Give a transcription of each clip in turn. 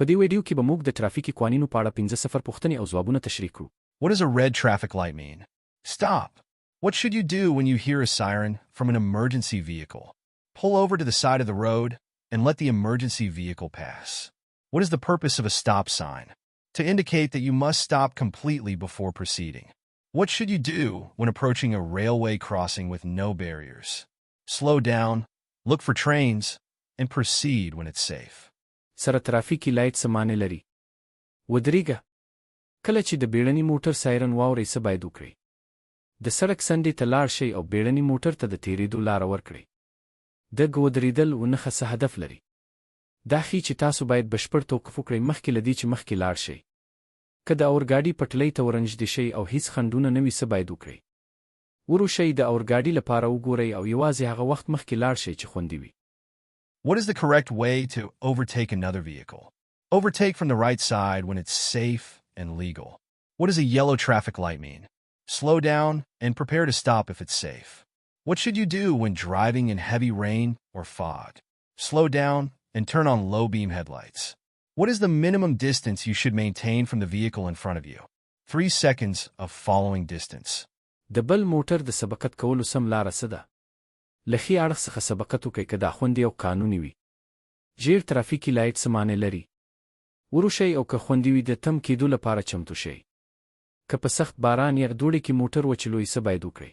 په دې ویډیو کې به موږ د ټرافیکي قوانینو په اړه 15 پوښتنې او ځوابونه تشریح کړو. What does a red traffic light mean? Stop. What should you do when you hear a siren from an emergency vehicle? Pull over to the side of the road and let the emergency vehicle pass. What is the purpose of a stop sign? To indicate that you must stop completely before proceeding. What should you do when approaching a railway crossing with no barriers? Slow down, look for trains, and proceed when it's safe. سره ترافیکي لایټ څه معنی لري؟ ودرېږه. کله چې د بیړني موټر سایرن واورئ څه باید وکړئ؟ د سړک څنډې ته لاړ شئ او بیړني موټر ته د تېرېدو لاره ورکړئ. دګ ودرېدل ونښه څه هدف لري؟ دا ښیي چې تاسو باید بشپړ توقف وکړئ مخکې له دې چې مخکې لاړ شئ. که د اورګاډي پټلۍ ته ورنږدې شئ او هیڅ خنډونه نه وي څه باید وکړئ؟ وروشئ د اورګاډي لپاره وګورئ او یوازې هغه وخت مخکې لاړ شئ چې خوندي وي. What is the correct way to overtake another vehicle? Overtake from the right side when it's safe and legal. What does a yellow traffic light mean? Slow down and prepare to stop if it's safe. What should you do when driving in heavy rain or fog? Slow down and turn on low beam headlights. What is the minimum distance you should maintain from the vehicle in front of you? 3 seconds of following distance. د بل موټر د سبقت کولو سم لاره څه ده؟ له ښي اړخ څخه سبقت وکړئ که دا خوندي او قانوني وي. ژیړ ترافیکي لایټ څه معنی لري؟ وروشئ او که خوندي وي د تم کېدو لپاره چمتو شئ. که په سخت باران یا دوړې کې موټر وچلوئ څه باید وکړئ؟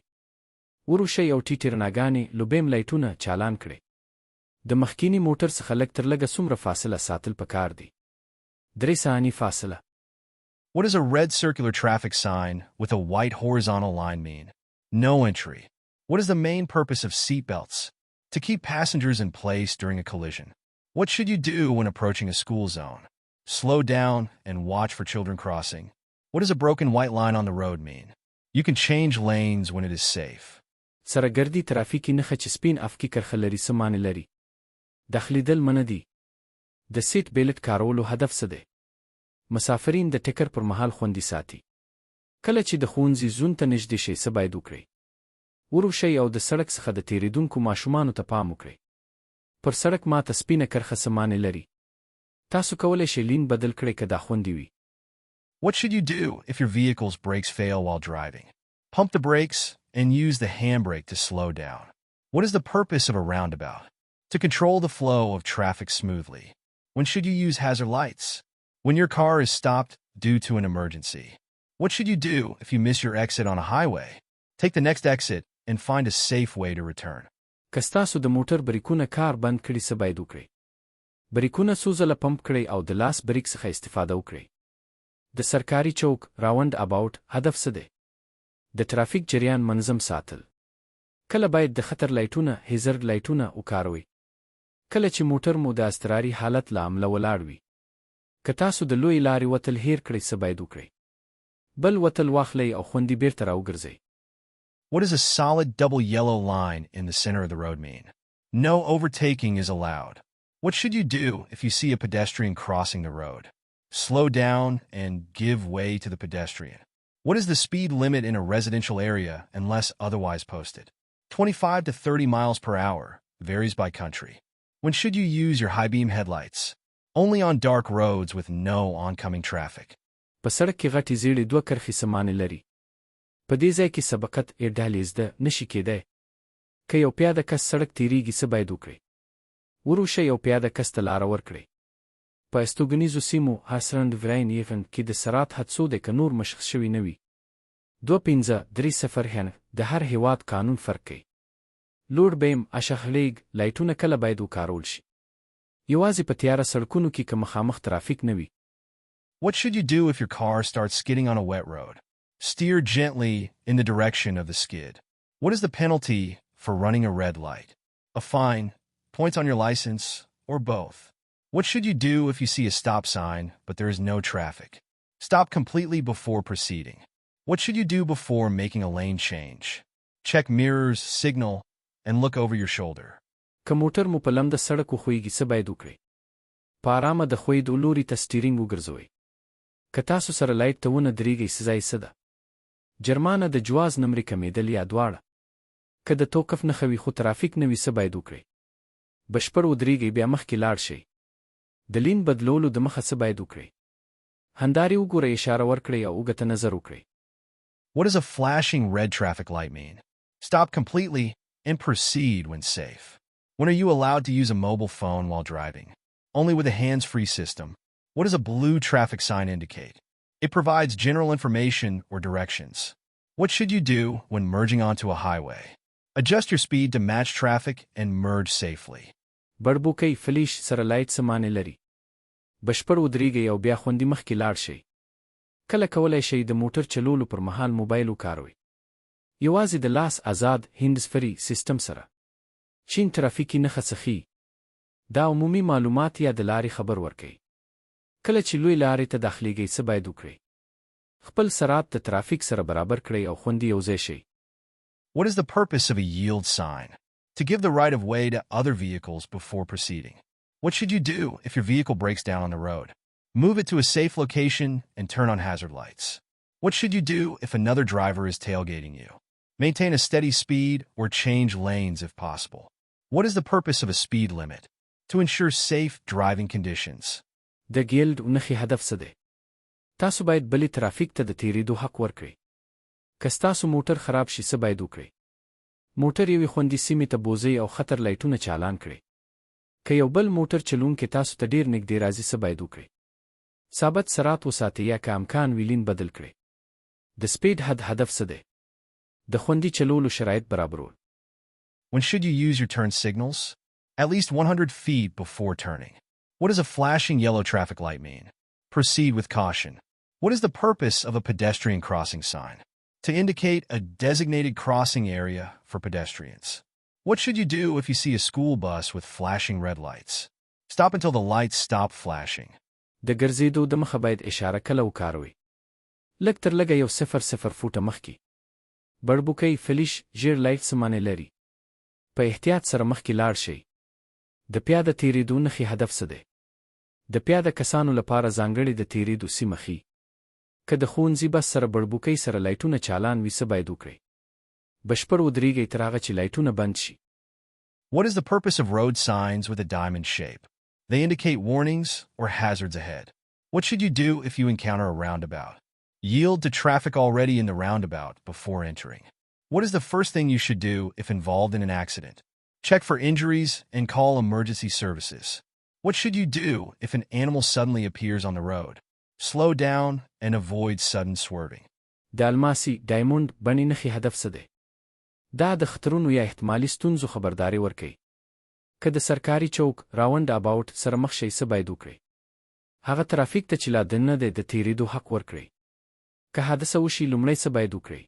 وروشئ او ټیټې رڼاګانې لوبیم لایټونه چالان کړئ. د مخکیني موټر څخه لږ تر لږه څومره فاصله ساتل پکار دي؟ 3 ثانیې فاصله. What does a red circular traffic sign with a white horizontal line mean? No entry. What is the main purpose of seatbelts? To keep passengers in place during a collision. What should you do when approaching a school zone? Slow down and watch for children crossing. What does a broken white line on the road mean? You can change lanes when it is safe. سرګردي ترافیکي نښه چې سپین افقي کرښه لري څه معنی لري؟ داخلېدل منع دي. د سیټ بیلټ کارولو هدف څه دی؟ مسافرین د ټکر پر مهال خوندي ساتي. کله چې د ښوونځي زون ته نږدې شئ څه باید وکړئ؟ وروشئ او د سړک څخه د تېرېدونکو ماشومانو ته پام وکړئ. پر سړک ماته سپینه کرښه څه معنی لري؟ تاسو کولی شئ لین بدل کړئ که دا خوندي وي. What should you do if your vehicle's brakes fail while driving? Pump the brakes and use the handbrake to slow down. What is the purpose of a roundabout? To control the flow of traffic smoothly. When should you use hazard lights? When your car is stopped due to an emergency. What should you do if you miss your exit on a highway? Take the next exit and find a safe way to return. که ستاسو د موټر بریکونه کار بند کړي څه باید وکړئ؟ بریکونه څو ځله پمپ کړئ او د لاس بریک څخه استفاده وکړئ. د سرکاري چوک راوند اباوټ هدف څه دی؟ د ترافیک جریان منظم ساتل. کله باید د خطر لایټونه هیزرډ لایټونه وکاروئ؟ کله چې موټر مو د اضطراري حالت له امله ولاړ وي. که تاسو د لوی لارې وتل هیر کړئ څه باید وکړئ؟ بل وتل واخلئ او خوندي بیرته راوګرځئ. What does a solid double yellow line in the center of the road mean? No overtaking is allowed. What should you do if you see a pedestrian crossing the road? Slow down and give way to the pedestrian. What is the speed limit in a residential area unless otherwise posted? 25 to 30 miles per hour, varies by country. When should you use your high beam headlights? Only on dark roads with no oncoming traffic. په سړک کې غټې زیړې دوه کرښې څه معنی لري؟ په دې ځای کې سبقت ډالې زده نشي کېدی. که یو پیاده کس سړک تېرېږي څه باید وکړئ؟ وروشئ او پیاده کس ته لاره ورکړئ. په استوګنیزو سیمو هاسرند وراین ایفن کې د سرعت حد څو دی که نور مشخص شوي نه وي؟ 2530 د هر هیواد قانون فرق کوي. لوډ بیم اشخلیګ لایټونه کله باید وکارول شي؟ یوازې په تیاره سړکونو کې که مخامخ ترافیک نه وي. What should you do if your car starts skidding on a wet road? Steer gently in the direction of the skid. What is the penalty for running a red light? A fine, points on your license, or both? What should you do if you see a stop sign but there is no traffic? Stop completely before proceeding. What should you do before making a lane change? Check mirrors, signal, and look over your shoulder. که موټر مو په لمده سړک وښویږي څه باید وکړئ؟ په ارامه د ښویېدو لوري ته سټیرینګ وګرځوئ. که تاسو سره لایټ ته ونه درېږئ سزا یې څه ده؟ جرمانه د جواز نمرې کمېدل یا دواړه. که د توقف نښه وي خو ترافیک نه وي څه باید وکړئ؟ بشپړ ودرېږئ بیا مخکې لاړ شئ. د لین بدلولو د مخه څه باید وکړئ؟ هندارې وګورئ، اشاره ورکړئ او اوږده نظر وکړئ. What does a flashing red traffic light mean? Stop completely and proceed when safe. When are you allowed to use a mobile phone while driving? Only with a hands-free system. What does a blue traffic sign indicate? It provides general information or directions. What should you do when merging onto a highway? Adjust your speed to match traffic and merge safely. بړبوکی فلیش سره لایټ څه معنی لري؟ بشپړ ودرېږئ او بیا خوندي مخکې لاړ شئ. کله کولی شئ د موټر چلولو پر مهال موبایل وکاروئ. یوازې د لاس آزاد هینډز فري سیستم سره. چین ترافیکي نښه څه ښیي؟ دا عمومي معلومات یا د لارې خبر ورکوي. کله چې لوی لارې ته داخليږئ څه باید وکړئ؟ خپل سرعت د ترافیک سره برابر کړئ او خوندي یوځای شئ. What is the purpose of a yield sign? To give the right of way to other vehicles before proceeding. What should you do if your vehicle breaks down on the road? Move it to a safe location and turn on hazard lights. What should you do if another driver is tailgating you? Maintain a steady speed or change lanes if possible. What is the purpose of a speed limit? To ensure safe driving conditions. د ګیلډ نښې هدف څه دی؟ تاسو باید بلې ترافیک ته د تیریدو حق ورکړئ. که ستاسو موټر خراب شي څه باید وکړئ؟ موټر یوې خوندي سیمې ته بوځئ او خطر لایټونه چالان کړئ. که یو بل موټر چلونکی تاسو ته ډیر نږدې راځي څه باید وکړئ؟ ثابت سرعت وساتئ یا که امکان وي لین بدل کړئ. د سپیډ حد هدف څه دی؟ د خوندي چلولو شرایط برابرول. When should you use your turn signals? At least 100 feet before turning. What does a flashing yellow traffic light mean? Proceed with caution. What is the purpose of a pedestrian crossing sign? To indicate a designated crossing area for pedestrians. What should you do if you see a school bus with flashing red lights? Stop until the lights stop flashing. د ګرځېدو د مخه باید اشاره کله وکاروئ؟ لږ تر لږه 0.00 فوټه مخکې. بړبوکی فلیش ژیړ لایټ څه معنی لري؟ په احتیاط سره مخکې لاړ شئ. د پیاده تیریدو نښې هدف څه دی؟ د پیاده کسانو لپاره ځانګړې د تیریدو سیمه ښیي. که د ښوونځي بس سره بړبوکی سره لایټونه چالان وي څه باید وکړئ؟ بشپړ ودرېږئ تر هغه چې لایټونه بند شي. What is the purpose of road signs with a diamond shape? They indicate warnings or hazards ahead. What should you do if you encounter a roundabout? Yield to traffic already in the roundabout before entering. What is the first thing you should do if involved in an accident? Check for injuries and call emergency services. What should you do if an animal suddenly appears on the road? Slow down and avoid sudden swerving. د الماسي ډایموند بڼې نښې هدف څه دی؟ دا د خطرونو یا احتمالي ستونزو خبرداری ورکوي. که د سرکاري چوک راوند اباوټ سره مخ شئ څه باید وکړئ؟ هغه ترافیک ته چې لا دننه دی د تیریدو حق ورکړئ. که حادثه وشي لومړی څه باید وکړئ؟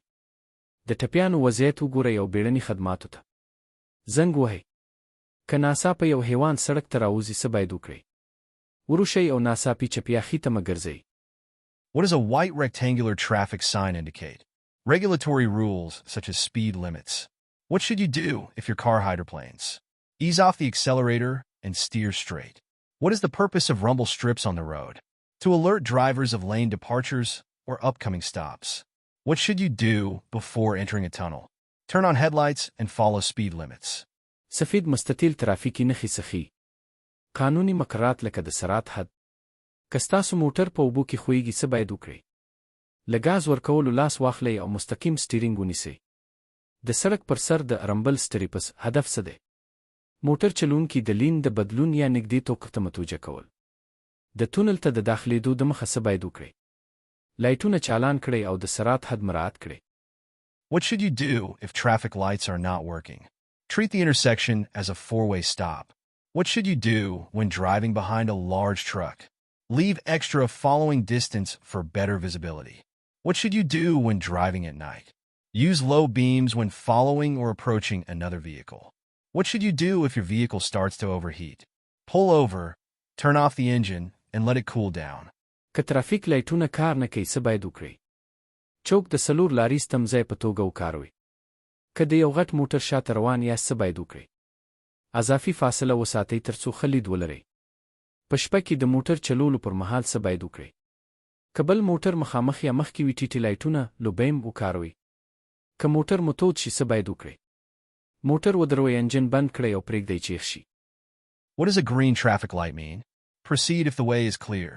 د ټپیانو وضعیت وګورئ او بیړني خدماتو ته زنګ وهئ. که ناڅاپه یو حیوان سړک ته راوځي څه باید وکړئ؟ وروشئ او ناڅاپي چپیاخي ته مه ګرځئ. What does a white rectangular traffic sign indicate? Regulatory rules such as speed limits. What should you do if your car hydroplanes? Ease off the accelerator and steer straight. What is the purpose of rumble strips on the road? To alert drivers of lane departures or upcoming stops. What should you do before entering a tunnel? Turn on headlights and follow speed limits. سفید مستطیل ترافیکي نښې څه ښیي؟ قانوني مقررات لکه د سرعت حد. که ستاسو موټر په اوبو کې ښویېږي څه باید وکړئ؟ له ګاز ورکولو لاس واخلئ او مستقیم سټیرینګ ونیسئ. د سړک پر سر د رمبل سټریپس هدف څه دی؟ موټر چلونکي د لین د بدلون یا نږدې توکو ته متوجه کول. د تونل ته د داخلېدو د مخه څه باید وکړئ؟ لایټونه چالان کړئ او د سرعت حد مراعات کړئ. What should you do if traffic lights are not working? Treat the intersection as a four-way stop. What should you do when driving behind a large truck? Leave extra following distance for better visibility. What should you do when driving at night? Use low beams when following or approaching another vehicle. What should you do if your vehicle starts to overheat? Pull over, turn off the engine, and let it cool down. که ترافیک لایټونه کار نه کوي څه باید وکړئ؟ چوک د څلور لاري ستم ځای په توګه وکاروئ. که د یو غټ موټر شاته روان یاست څه باید وکړئ؟ اضافي فاصله وساتئ تر څو ښه لید ولرئ. په شپه کې د موټر چلولو پر مهال څه باید وکړئ؟ که بل موټر مخامخ یا مخکې وي ټیټې لایټونه لوبیم وکاروئ. که موټر مو تود شي څه باید وکړئ؟ موټر ودروئ، انجن بند کړئ او پرېږدئ چې یخ شي. What does a green traffic light mean? Proceed if the way is clear.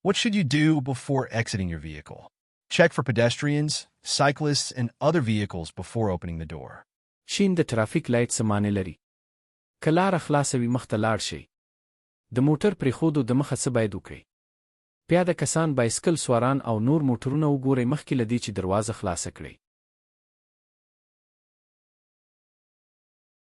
What should you do before exiting your vehicle? Check for pedestrians, cyclists, and other vehicles before opening the door. شین د ټرافیک لایټ څه معنی لري؟ که لاره خلاصه وي مخته لاړ شئ. د موټر پرېښودو د مخه څه باید وکړئ؟ پیاده کسان، بایسکل سواران او نور موټرونه وګورئ مخکې له دې چې دروازه خلاصه کړئ.